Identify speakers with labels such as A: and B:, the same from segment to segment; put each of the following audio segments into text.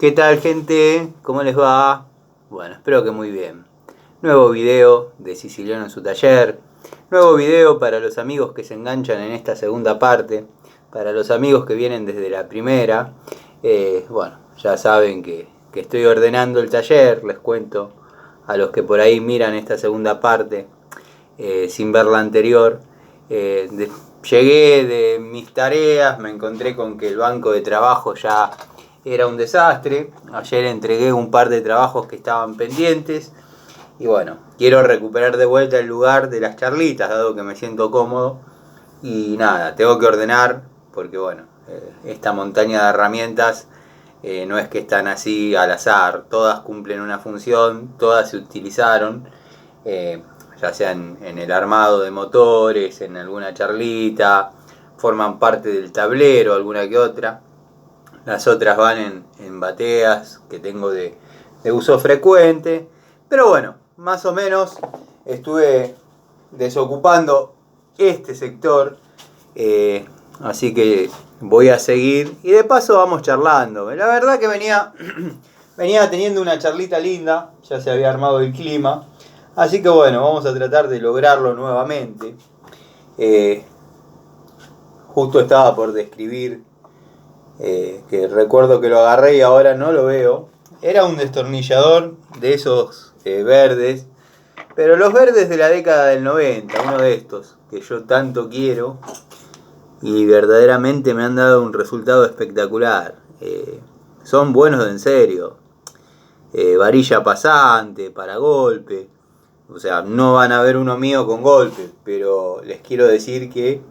A: ¿Qué tal, gente? ¿Cómo les va? Bueno, espero que muy bien. Nuevo video de Siciliano en su taller. Nuevo video para los amigos que se enganchan en esta segunda parte. Para los amigos que vienen desde la primera. Bueno, ya saben que estoy ordenando el taller. Les cuento a los que por ahí miran esta segunda parte sin ver la anterior. Llegué de mis tareas, me encontré con que el banco de trabajo ya era un desastre. Ayer entregué un par de trabajos que estaban pendientes. Y bueno, quiero recuperar de vuelta el lugar de las charlitas, dado que me siento cómodo. Y nada, tengo que ordenar, porque bueno, esta montaña de herramientas no es que están así al azar. Todas cumplen una función, todas se utilizaron. Ya sea en el armado de motores, en alguna charlita, forman parte del tablero, alguna que otra. Las otras van en bateas que tengo de uso frecuente. Pero bueno, más o menos estuve desocupando este sector. Así que voy a seguir. Y de paso vamos charlando. La verdad que venía teniendo una charlita linda. Ya se había armado el clima. Así que bueno, vamos a tratar de lograrlo nuevamente. Justo estaba por describir que recuerdo que lo agarré y ahora no lo veo. Era un destornillador de esos verdes, pero los verdes de la década del 90, uno de estos que yo tanto quiero y verdaderamente me han dado un resultado espectacular. Son buenos en serio. Varilla pasante, para golpe. O sea, no van a ver uno mío con golpe, pero les quiero decir que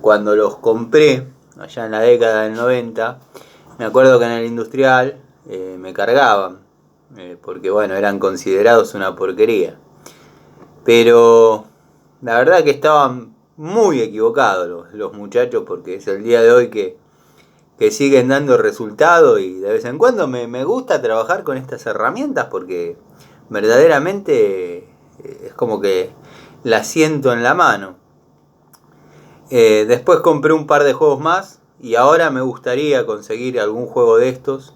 A: cuando los compré, allá en la década del 90, me acuerdo que en el industrial me cargaban, porque bueno, eran considerados una porquería. Pero la verdad que estaban muy equivocados los muchachos, porque es el día de hoy que siguen dando resultado y de vez en cuando me gusta trabajar con estas herramientas porque verdaderamente es como que las siento en la mano. Después compré un par de juegos más y ahora me gustaría conseguir algún juego de estos.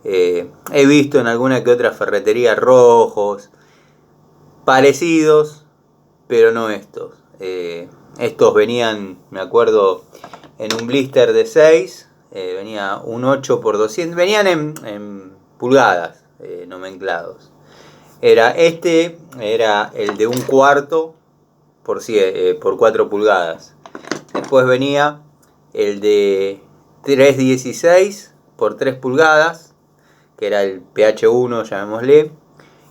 A: He visto en alguna que otra ferretería rojos parecidos, pero no estos. Estos venían, me acuerdo, en un blister de 6, venía un 8x200, venían en pulgadas nomenclados. Era el de un cuarto por 4 pulgadas. Después venía el de 316 por 3 pulgadas, que era el PH1, llamémosle.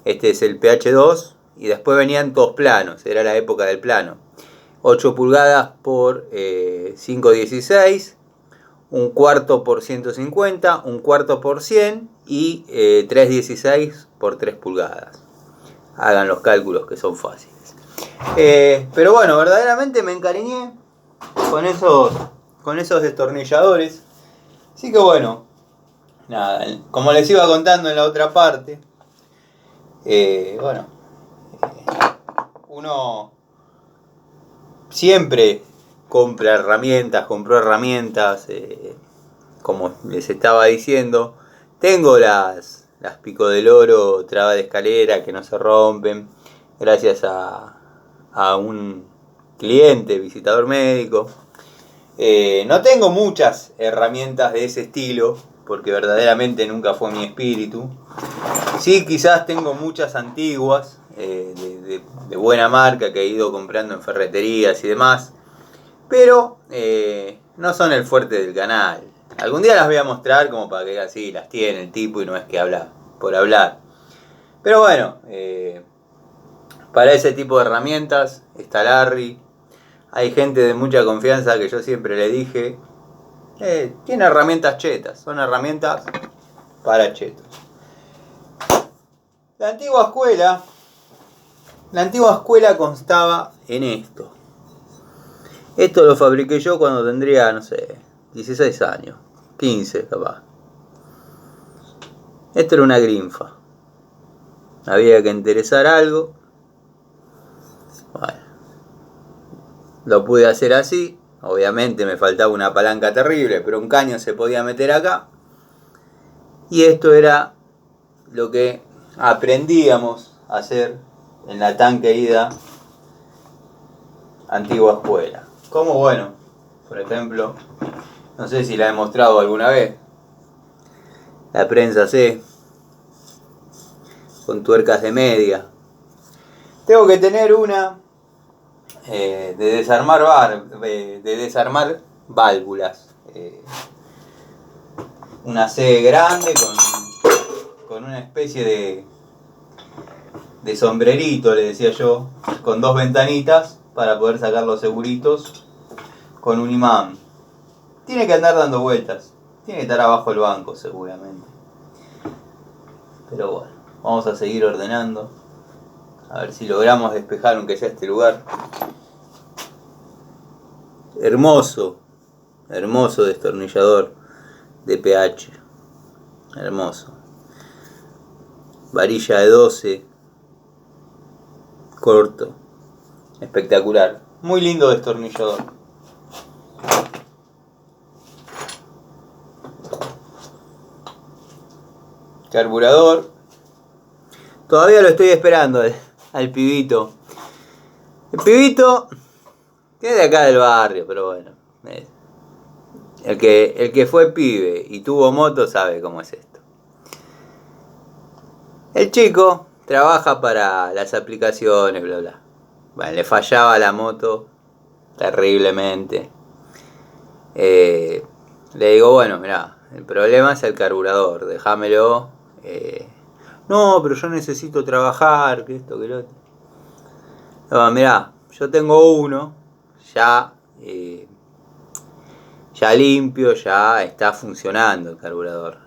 A: Este es el PH2. Y después venían todos planos, era la época del plano. 8 pulgadas por 516, un cuarto por 150, un cuarto por 100 y 316 por 3 pulgadas. Hagan los cálculos que son fáciles. Pero bueno, verdaderamente me encariñé con esos destornilladores. Así que bueno, nada, como les iba contando en la otra parte, uno siempre compró herramientas, como les estaba diciendo. Tengo las Pico del Oro, traba de escalera que no se rompen, gracias a un cliente, visitador médico. No tengo muchas herramientas de ese estilo, porque verdaderamente nunca fue mi espíritu. Sí, quizás tengo muchas antiguas, de buena marca, que he ido comprando en ferreterías y demás, pero no son el fuerte del canal. Algún día las voy a mostrar como para que así las tiene el tipo y no es que habla por hablar. Pero bueno, para ese tipo de herramientas está Larry. Hay gente de mucha confianza que yo siempre le dije, tiene herramientas chetas, son herramientas para chetos. La antigua escuela constaba en esto. Esto lo fabriqué yo cuando tendría, no sé, 16 años, 15 capaz. Esto era una grinfa. Había que enderezar algo. Bueno, lo pude hacer así. Obviamente me faltaba una palanca terrible, pero un caño se podía meter acá. Y esto era lo que aprendíamos a hacer en la tan querida antigua escuela. Como bueno, por ejemplo, no sé si la he mostrado alguna vez, la prensa C, con tuercas de media. Tengo que tener una de desarmar válvulas. Una C grande con una especie de sombrerito, le decía yo, con dos ventanitas para poder sacar los seguritos con un imán. Tiene que andar dando vueltas. Tiene que estar abajo del banco seguramente. Pero bueno, vamos a seguir ordenando. A ver si logramos despejar aunque sea este lugar. Hermoso. Hermoso destornillador de PH. Hermoso. Varilla de 12. Corto. Espectacular. Muy lindo destornillador. Carburador. Todavía lo estoy esperando al pibito. El pibito que es de acá del barrio, pero bueno. El que fue pibe y tuvo moto sabe cómo es esto. El chico trabaja para las aplicaciones, bla bla. Bueno, le fallaba la moto terriblemente. Le digo, bueno, mirá, el problema es el carburador, déjamelo. No, pero yo necesito trabajar, que esto, que lo otro. No, mirá, yo tengo uno, ya limpio, ya está funcionando el carburador.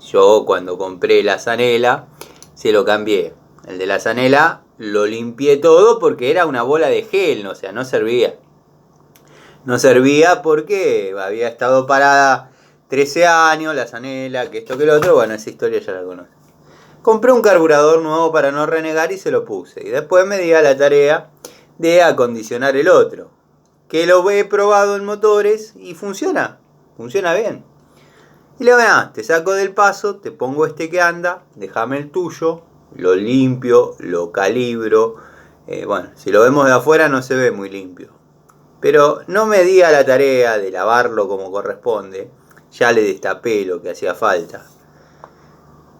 A: Yo cuando compré la Zanela, se lo cambié. El de la Zanela lo limpié todo porque era una bola de gel, o sea, no servía. No servía porque había estado parada 13 años, la Zanela, que esto, que lo otro. Bueno, esa historia ya la conozco. Compré un carburador nuevo para no renegar y se lo puse. Y después me di a la tarea de acondicionar el otro. Que lo he probado en motores y funciona. Funciona bien. Y le digo, te saco del paso, te pongo este que anda, déjame el tuyo, lo limpio, lo calibro. Bueno, si lo vemos de afuera no se ve muy limpio. Pero no me di a la tarea de lavarlo como corresponde. Ya le destapé lo que hacía falta.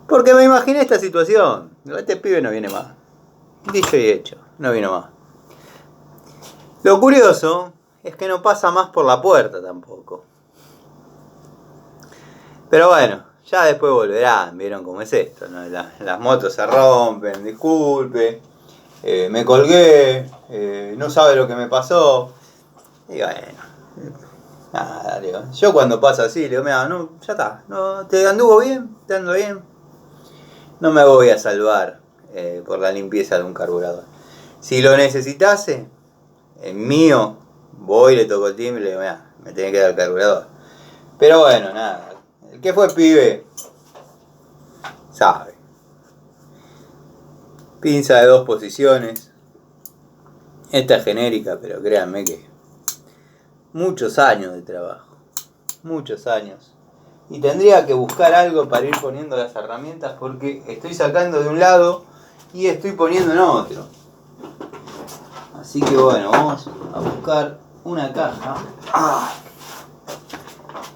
A: Porque me imaginé esta situación. Este pibe no viene más. Dicho y hecho, no vino más. Lo curioso es que no pasa más por la puerta tampoco. Pero bueno, ya después volverán, vieron cómo es esto, ¿no? Las motos se rompen, disculpe, me colgué, no sabe lo que me pasó. Y bueno, nada, digo, yo cuando pasa así, le digo, mira, no, ya está, no, ¿te anduvo bien? ¿Te ando bien? No me voy a salvar por la limpieza de un carburador. Si lo necesitase, en mío, voy, le toco el timbre y le digo, mira, me tiene que dar el carburador. Pero bueno, nada. El que fue pibe sabe. Pinza de 2 posiciones. Esta es genérica, pero créanme que muchos años de trabajo. Muchos años. Y tendría que buscar algo para ir poniendo las herramientas porque estoy sacando de un lado y estoy poniendo en otro. Así que bueno, vamos a buscar una caja.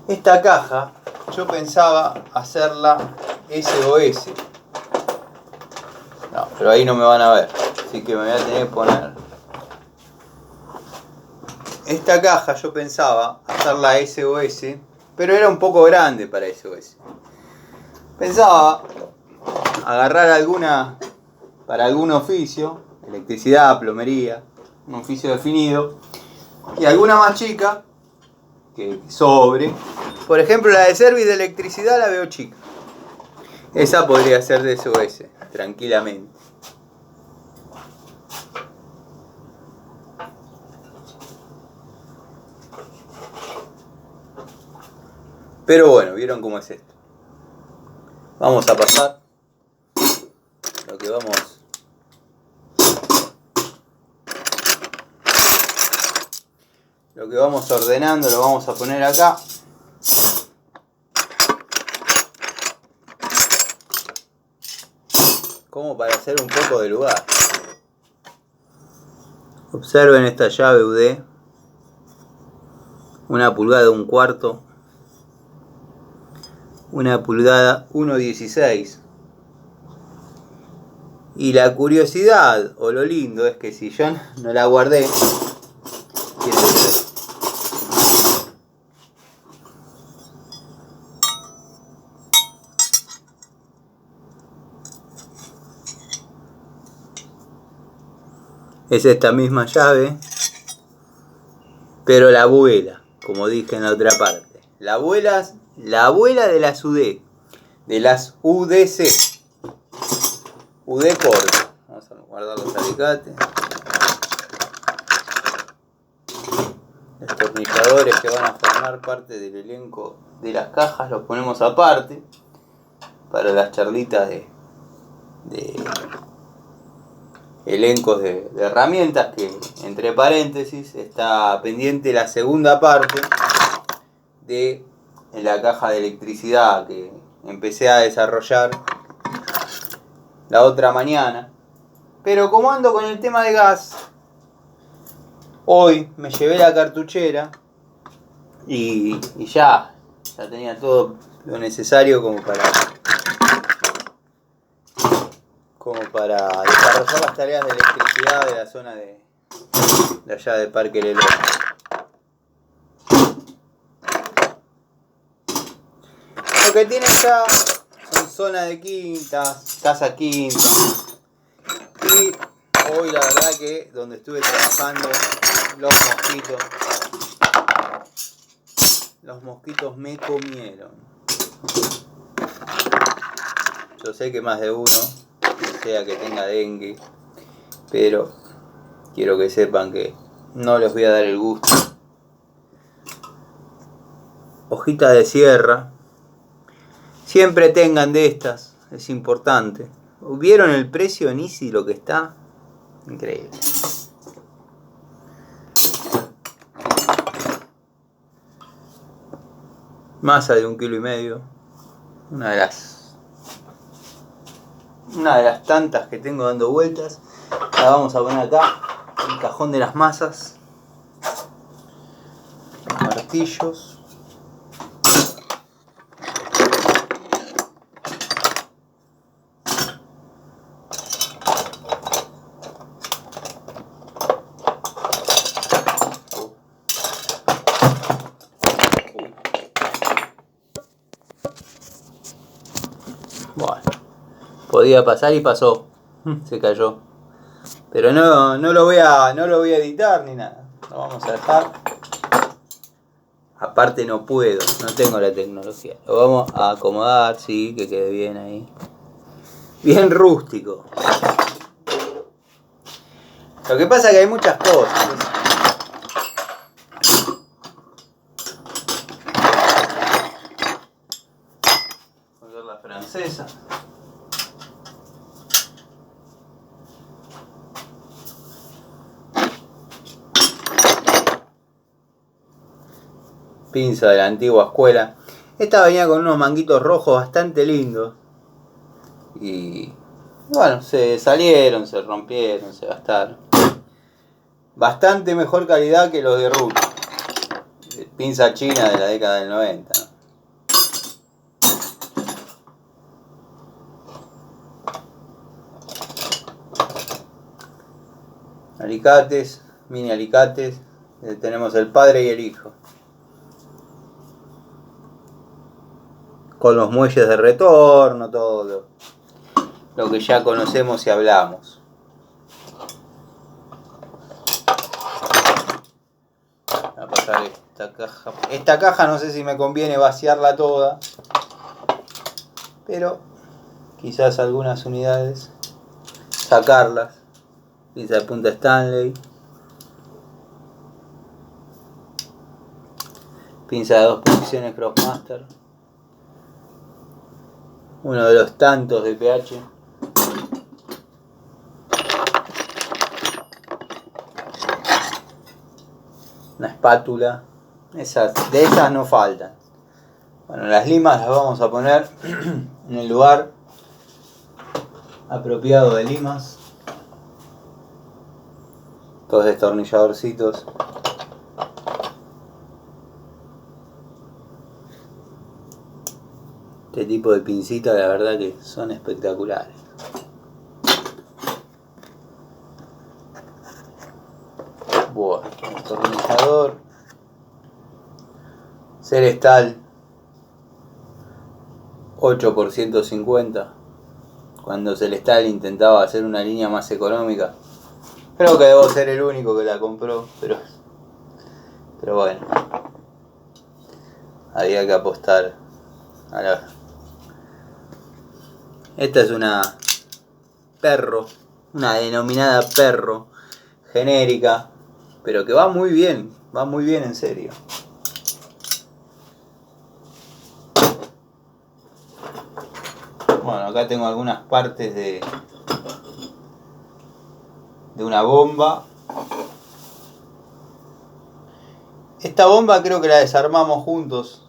A: Esta caja yo pensaba hacerla SOS. No, pero ahí no me van a ver. Así que me voy a tener que poner. Esta caja yo pensaba hacerla SOS, pero era un poco grande para SOS. Pensaba agarrar alguna para algún oficio, electricidad, plomería, un oficio definido, y alguna más chica que sobre. Por ejemplo, la de service de electricidad la veo chica. Esa podría ser de SOS, tranquilamente. Pero bueno, vieron cómo es esto. Vamos a pasar lo que vamos ordenando, lo vamos a poner acá. como para hacer un poco de lugar. Observen esta llave UD, 1 pulgada 1/4, 1 pulgada 1/16. Y la curiosidad o lo lindo es que si yo no la guardé, es esta misma llave, pero la abuela, como dije en la otra parte. La abuela de las UD, de las UDC. UD corta. Vamos a guardar los alicates. Destornilladores que van a formar parte del elenco de las cajas los ponemos aparte para las charlitas de elencos de herramientas, que entre paréntesis está pendiente la segunda parte de la caja de electricidad que empecé a desarrollar la otra mañana. Pero como ando con el tema de gas, hoy me llevé la cartuchera y ya tenía todo lo necesario como para desarrollar las tareas de electricidad de la zona de allá de Parque Lelón. Lo que tiene ya son zona de quintas, casa quinta. Y hoy la verdad que donde estuve trabajando, los mosquitos me comieron. Yo sé que más de uno, sea que tenga dengue, pero quiero que sepan que no les voy a dar el gusto. Hojita de sierra, siempre tengan de estas, es importante. ¿Vieron el precio en Easy lo que está? Increíble. Masa de 1,5 kilos. Una de las tantas que tengo dando vueltas. La vamos a poner acá, en el cajón de las masas. Martillos. Bueno, podía pasar y pasó. Se cayó. Pero no lo voy a editar ni nada. Lo vamos a dejar. Aparte no puedo, no tengo la tecnología. Lo vamos a acomodar, sí, que quede bien ahí. Bien rústico. Lo que pasa es que hay muchas cosas. Voy a ver la francesa. Pinza de la antigua escuela. Esta venía con unos manguitos rojos bastante lindos. Y bueno, se salieron, se rompieron, se gastaron. Bastante mejor calidad que los de Ruth. Pinza china de la década del 90. Alicates, mini alicates. Tenemos el padre y el hijo. Con los muelles de retorno, todo lo que ya conocemos y hablamos. Voy a pasar esta caja. Esta caja no sé si me conviene vaciarla toda, pero quizás algunas unidades sacarlas. Pinza de punta Stanley. Pinza de 2 posiciones Crossmaster. Uno de los tantos de pH. Una espátula. De esas no faltan. Bueno, las limas las vamos a poner en el lugar apropiado de limas. Dos destornilladorcitos. Este tipo de pincitas, la verdad que son espectaculares. Bueno, destornillador. Celestal 8x150. Cuando Celestal intentaba hacer una línea más económica. Creo que debo ser el único que la compró, pero bueno. Había que apostar a la... Esta es una perro, una denominada perro genérica, pero que va muy bien en serio. Bueno, acá tengo algunas partes de una bomba. Esta bomba creo que la desarmamos juntos.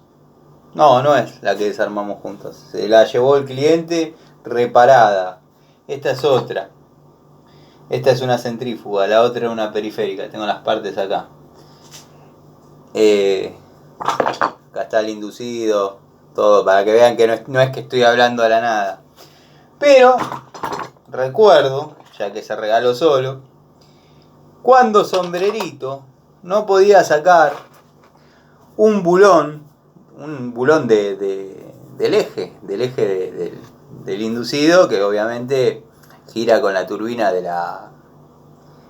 A: No, no es la que desarmamos juntos. Se la llevó el cliente reparada. Esta es otra. Esta es una centrífuga, la otra es una periférica. Tengo las partes acá. Acá está el inducido, todo, para que vean que no es que estoy hablando a la nada. Pero recuerdo, ya que se regaló solo, cuando Sombrerito no podía sacar un bulón del eje del inducido, que obviamente gira con la turbina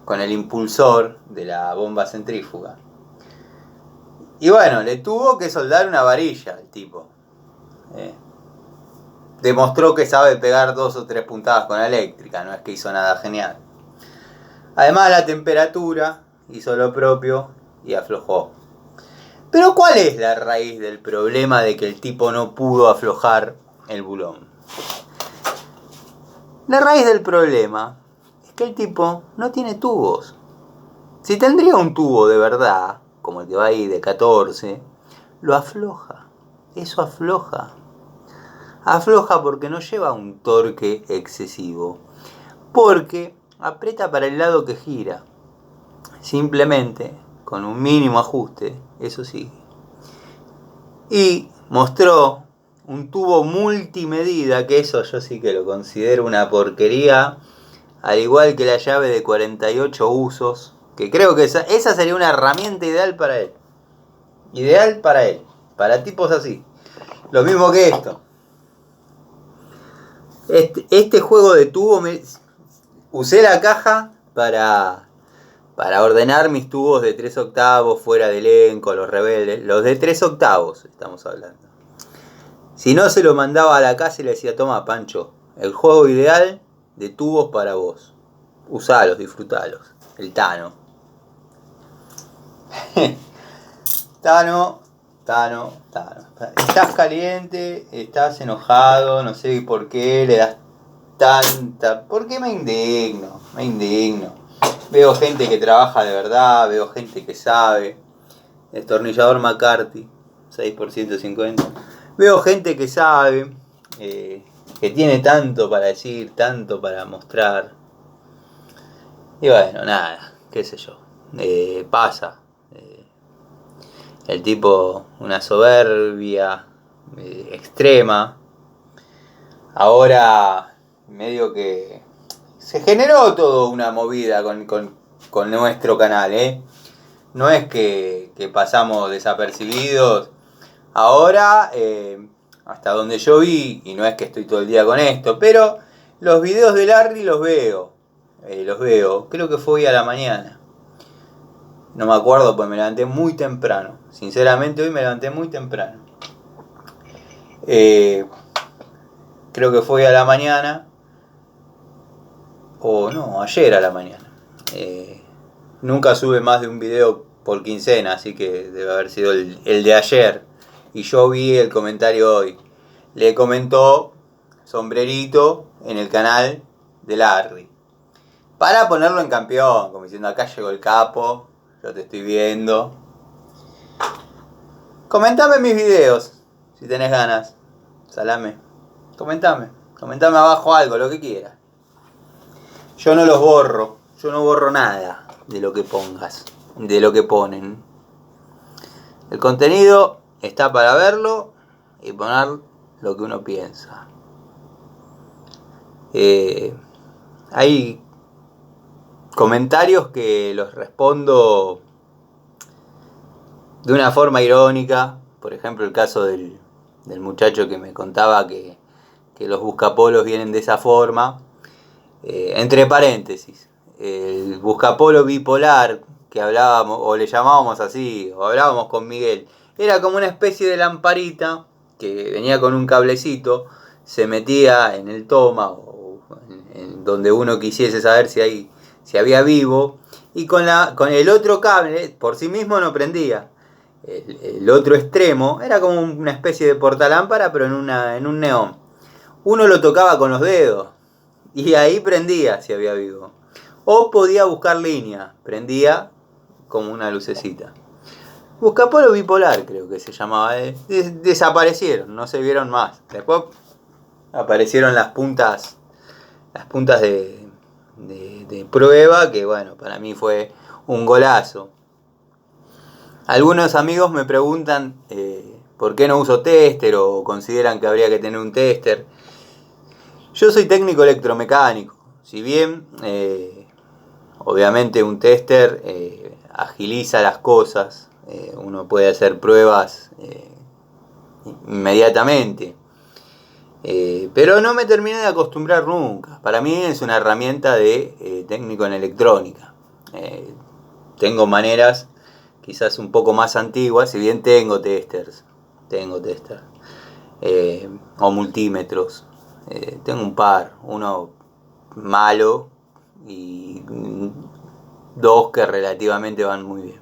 A: con el impulsor de la bomba centrífuga. Y bueno, le tuvo que soldar una varilla el tipo. Demostró que sabe pegar 2 o 3 puntadas con la eléctrica, no es que hizo nada genial. Además la temperatura hizo lo propio y aflojó. Pero ¿cuál es la raíz del problema de que el tipo no pudo aflojar el bulón? La raíz del problema es que el tipo no tiene tubos. Si tendría un tubo de verdad, como el que va ahí de 14, lo afloja. Eso afloja. Afloja porque no lleva un torque excesivo. Porque aprieta para el lado que gira. Simplemente, con un mínimo ajuste, eso sigue. Y mostró un tubo multimedida, que eso yo sí que lo considero una porquería, al igual que la llave de 48 usos, que creo que esa sería una herramienta ideal para él. Ideal para él, para tipos así. Lo mismo que esto. Este juego de tubo, usé la caja para ordenar mis tubos de 3 octavos fuera de elenco, los rebeldes. Los de 3 octavos estamos hablando. Si no, se lo mandaba a la casa y le decía: toma, Pancho, el juego ideal de tubos para vos. Usalos, disfrutalos. El Tano. Tano. Estás caliente, estás enojado, no sé por qué le das tanta... ¿Por qué me indigno? Veo gente que trabaja de verdad, veo gente que sabe. Destornillador McCarthy, 6x150. Veo gente que sabe, que tiene tanto para decir, tanto para mostrar. Y bueno, nada, qué sé yo. Pasa. El tipo, una soberbia extrema. Ahora, medio que se generó toda una movida con nuestro canal, No es que pasamos desapercibidos. Ahora, hasta donde yo vi, y no es que estoy todo el día con esto, pero los videos de Larry los veo. Creo que fue hoy a la mañana. No me acuerdo, pues me levanté muy temprano. Sinceramente, hoy me levanté muy temprano. Creo que fue hoy a la mañana. O no, ayer a la mañana. Nunca sube más de un video por quincena, así que debe haber sido el de ayer. Y yo vi el comentario hoy. Le comentó Sombrerito en el canal de Larry. Para ponerlo en campeón, como diciendo: acá llegó el capo, yo te estoy viendo. Comentame mis videos, si tenés ganas. Salame. Comentame abajo algo, lo que quieras. Yo no los borro, yo no borro nada de lo que pongas, de lo que ponen. El contenido está para verlo y poner lo que uno piensa. Hay comentarios que los respondo de una forma irónica. Por ejemplo, el caso del muchacho que me contaba que los buscapolos vienen de esa forma. Entre paréntesis, el buscapolo bipolar que hablábamos, o le llamábamos así, o hablábamos con Miguel, era como una especie de lamparita que venía con un cablecito, se metía en el toma o en donde uno quisiese saber si había vivo, y con el otro cable por sí mismo no prendía. El otro extremo era como una especie de portalámpara, pero en un neón. Uno lo tocaba con los dedos y ahí prendía si había vivo. O podía buscar línea, prendía como una lucecita. Buscapolo bipolar creo que se llamaba. Desaparecieron, no se vieron más. Después aparecieron las puntas de prueba, que bueno, para mí fue un golazo. Algunos amigos me preguntan por qué no uso tester o consideran que habría que tener un tester. Yo soy técnico electromecánico. Si bien obviamente un tester agiliza las cosas, uno puede hacer pruebas inmediatamente. Pero no me terminé de acostumbrar nunca. Para mí es una herramienta de técnico en electrónica. Tengo maneras quizás un poco más antiguas, si bien tengo testers, o multímetros. Tengo un par, uno malo y dos que relativamente van muy bien.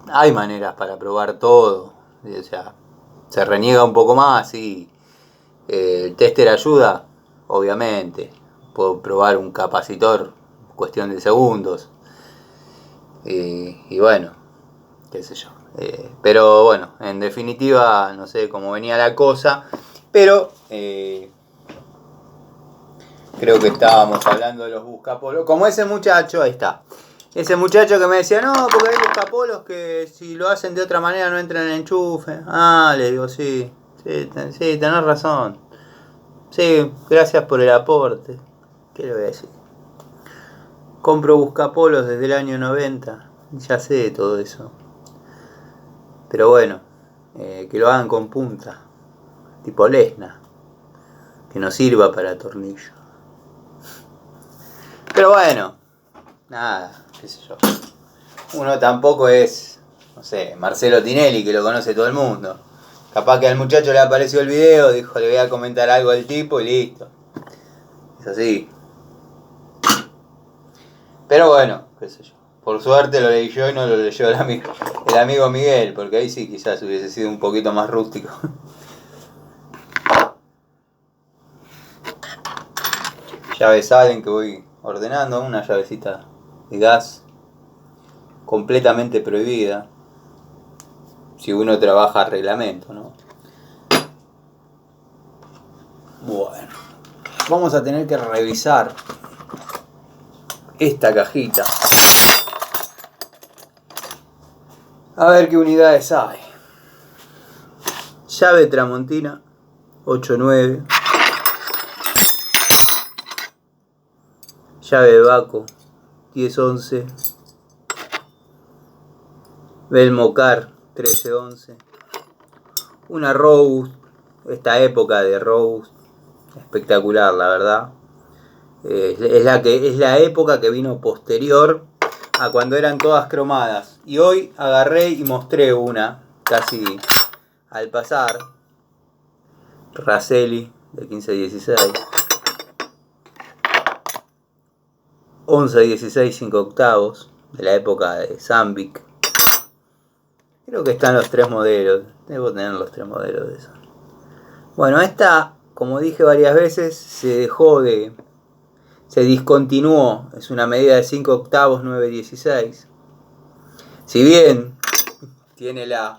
A: Hay maneras para probar todo, o sea, se reniega un poco más y el tester ayuda, obviamente. Puedo probar un capacitor en cuestión de segundos. Y bueno, qué sé yo. Pero bueno, en definitiva, no sé cómo venía la cosa. Pero creo que estábamos hablando de los buscapolos. Como ese muchacho, ahí está. Ese muchacho que me decía, no, porque hay buscapolos que si lo hacen de otra manera no entran en enchufe. Ah, le digo, sí, tenés razón. Sí, gracias por el aporte. ¿Qué le voy a decir? Compro buscapolos desde el año 90. Ya sé todo eso. Pero bueno, que lo hagan con punta. Tipo Lesna. Que no sirva para tornillo. Pero bueno, nada, qué sé yo. Uno tampoco es, no sé, Marcelo Tinelli, que lo conoce todo el mundo. Capaz que al muchacho le apareció el video, dijo, le voy a comentar algo al tipo y listo. Es así. Pero bueno, qué sé yo. Por suerte lo leí yo y no lo leyó el amigo Miguel, porque ahí sí quizás hubiese sido un poquito más rústico. Llaves salen que voy ordenando, una llavecita de gas completamente prohibida si uno trabaja a reglamento, ¿no? Bueno, vamos a tener que revisar esta cajita a ver qué unidades hay. Llave Tramontina 8-9, llave Baco 10-11, Belmocar 13-11, una Rose, esta época de Rose, espectacular la verdad. Es la época que vino posterior a cuando eran todas cromadas. Y hoy agarré y mostré una, casi al pasar. Raselli de 15-16. 11-16 5 octavos, de la época de Zambic. Creo que están los tres modelos. Debo tener los tres modelos de eso. Bueno, esta, como dije varias veces, se discontinuó. Es una medida de 5 octavos 9-16. Si bien tiene las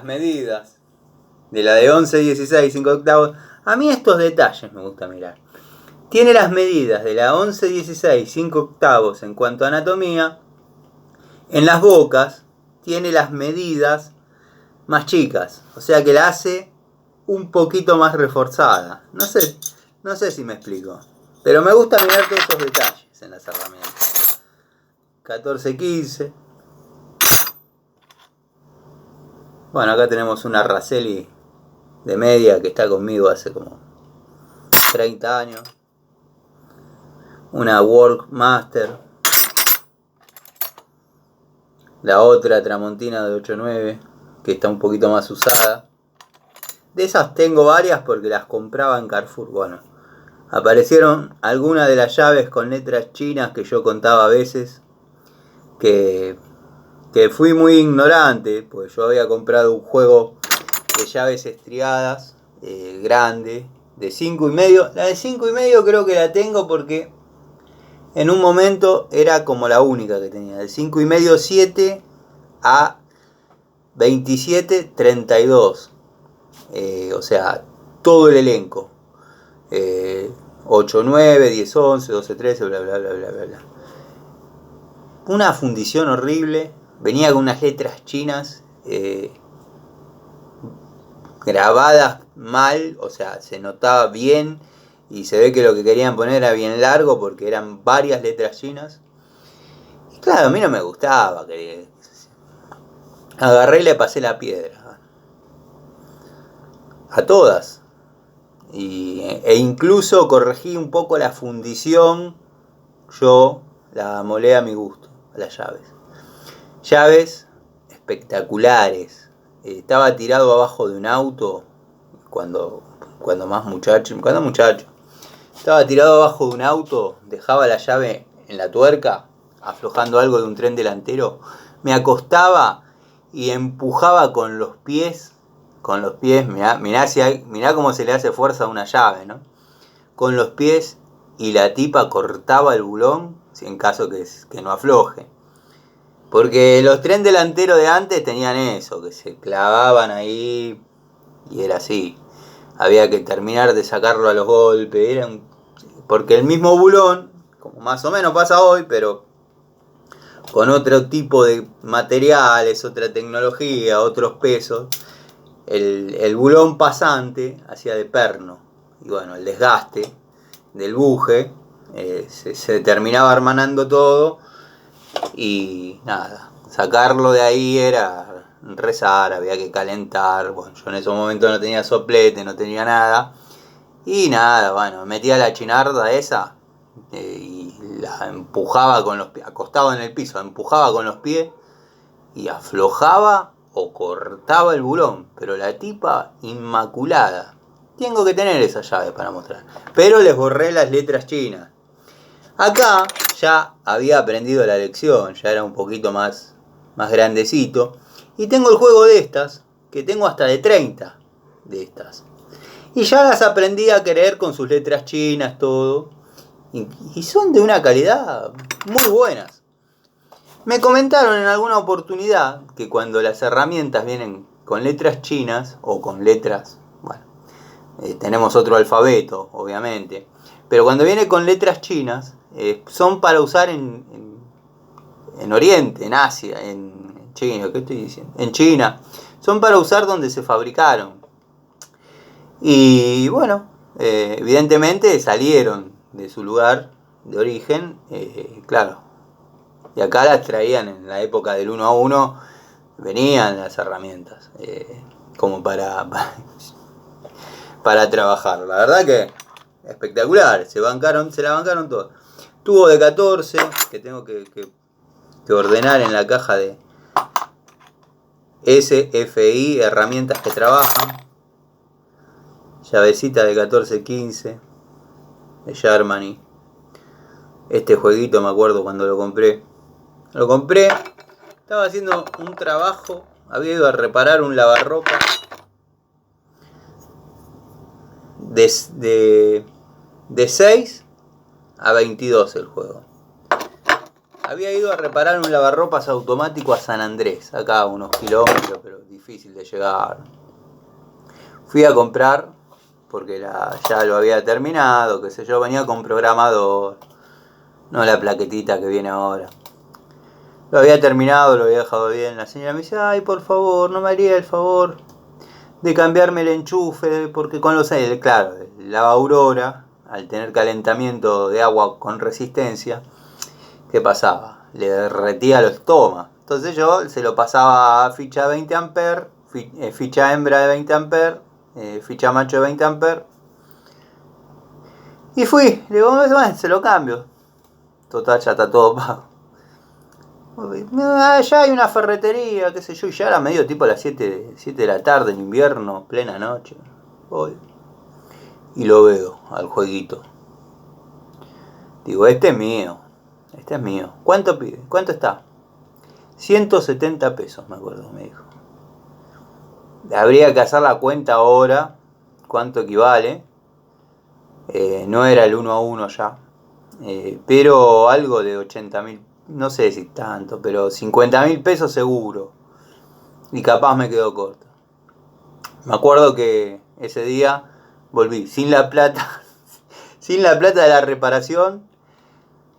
A: medidas de la de 11-16 5 octavos, a mí estos detalles me gusta mirar. Tiene las medidas de la 11-16, 5 octavos en cuanto a anatomía. En las bocas tiene las medidas más chicas, o sea que la hace un poquito más reforzada. No sé si me explico, pero me gusta mirar todos esos detalles en las herramientas. 14-15. Bueno, acá tenemos una Raselli de media que está conmigo hace como 30 años. Una Workmaster. La otra Tramontina de 8.9, que está un poquito más usada. De esas tengo varias porque las compraba en Carrefour. Bueno, aparecieron algunas de las llaves con letras chinas que yo contaba a veces. Que fui muy ignorante, pues yo había comprado un juego de llaves estriadas, grande, de 5,5. La de 5,5 creo que la tengo porque en un momento era como la única que tenía. De 5,5, 7 a 27-32. O sea, todo el elenco. 8-9, 10-11, 12-13, bla, bla, bla, bla, bla. Una fundición horrible. Venía con unas letras chinas grabadas mal, o sea, se notaba bien y se ve que lo que querían poner era bien largo porque eran varias letras chinas. Y claro, a mí no me gustaba. Agarré y le pasé la piedra a todas. E incluso corregí un poco la fundición. Yo la amolé a mi gusto, a las llaves. Llaves espectaculares. Estaba tirado abajo de un auto cuando muchacho. Estaba tirado abajo de un auto, dejaba la llave en la tuerca, aflojando algo de un tren delantero. Me acostaba y empujaba con los pies. Mirá cómo se le hace fuerza a una llave, ¿no? Con los pies, y la tipa cortaba el bulón en caso que no afloje. Porque los tren delanteros de antes tenían eso, que se clavaban ahí y era así. Había que terminar de sacarlo a los golpes. Porque el mismo bulón, como más o menos pasa hoy, pero con otro tipo de materiales, otra tecnología, otros pesos, el bulón pasante hacía de perno. Y bueno, el desgaste del buje se terminaba hermanando todo. Y nada, sacarlo de ahí era rezar, había que calentar. Bueno, yo en ese momento no tenía soplete, no tenía nada. Y nada, bueno, metía la chinarda esa y la empujaba con los pies, acostado en el piso, empujaba con los pies y aflojaba o cortaba el bulón. Pero la tipa inmaculada. Tengo que tener esa llave para mostrar. Pero les borré las letras chinas. Acá ya había aprendido la lección, ya era un poquito más grandecito. Y tengo el juego de estas, que tengo hasta de 30 de estas. Y ya las aprendí a querer con sus letras chinas, todo. Y son de una calidad muy buenas. Me comentaron en alguna oportunidad que cuando las herramientas vienen con letras chinas, o con letras, bueno, tenemos otro alfabeto, obviamente. Pero cuando viene con letras chinas, son para usar en Oriente, en Asia, en China, ¿qué estoy diciendo? En China. Son para usar donde se fabricaron. Y bueno, evidentemente salieron de su lugar de origen, claro. Y acá las traían en la época del 1-1, venían las herramientas, como para trabajar. La verdad que espectacular, se la bancaron todas. Tubo de 14, que tengo que ordenar en la caja de SFI, herramientas que trabajan. Llavecita de 14-15 de Germany. Este jueguito me acuerdo cuando lo compré. Estaba haciendo un trabajo, había ido a reparar un lavarropa de 6 a 22 el juego. Había ido a reparar un lavarropas automático a San Andrés, acá a unos kilómetros, pero difícil de llegar. Fui a comprar porque ya lo había terminado, qué sé yo, venía con programador, no la plaquetita que viene ahora. Lo había terminado, lo había dejado bien. La señora me dice, ay, por favor, no me haría el favor de cambiarme el enchufe, porque con los aires, claro, la Aurora, al tener calentamiento de agua con resistencia, ¿qué pasaba? Le derretía los tomas. Entonces yo se lo pasaba a ficha 20 amperes, ficha hembra de 20 amperes, ficha macho de 20 amperes. Y fui, le digo, bueno, se lo cambio. Total, ya está todo pago. Allá hay una ferretería, qué sé yo, y ya era medio tipo a las 7 de la tarde en invierno, plena noche. Voy. Y lo veo al jueguito. Digo, este es mío. Este es mío. ¿Cuánto pide? ¿Cuánto está? 170 pesos, me acuerdo, me dijo. Habría que hacer la cuenta ahora, cuánto equivale. No era el 1 a 1 ya. Pero algo de 80.000, no sé si tanto, pero 50.000 pesos seguro. Y capaz me quedó corto. Me acuerdo que ese día volví sin la plata, sin la plata de la reparación,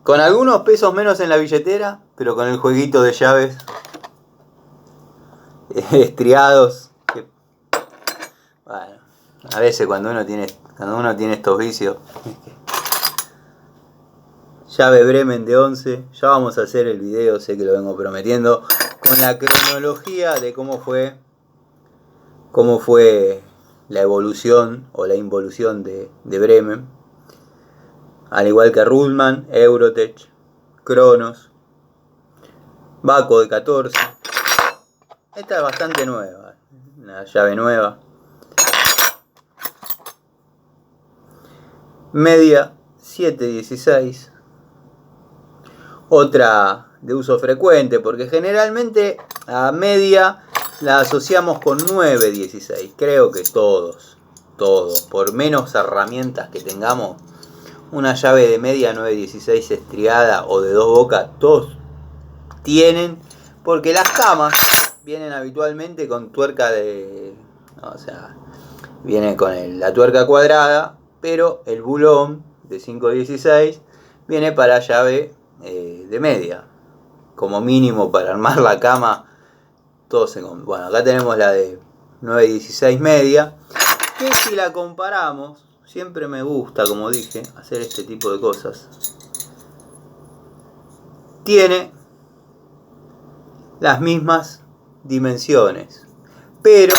A: con algunos pesos menos en la billetera, pero con el jueguito de llaves estriados. Que, bueno, a veces cuando uno tiene estos vicios. Llave Bremen de 11, ya vamos a hacer el video, sé que lo vengo prometiendo, con la cronología de cómo fue la evolución o la involución de Bremen, al igual que Ruhlmann, Eurotech, Kronos, Baco de 14. Esta es bastante nueva, una llave nueva. Media 716. Otra de uso frecuente, porque generalmente a media la asociamos con 916. Creo que todos, por menos herramientas que tengamos, una llave de media 916 estriada o de dos bocas, todos tienen, porque las camas vienen habitualmente con tuerca de... O sea, viene con la tuerca cuadrada, pero el bulón de 516 viene para llave de media. Como mínimo para armar la cama, bueno, acá tenemos la de 916 media, que si la comparamos, siempre me gusta, como dije, hacer este tipo de cosas. Tiene las mismas dimensiones, pero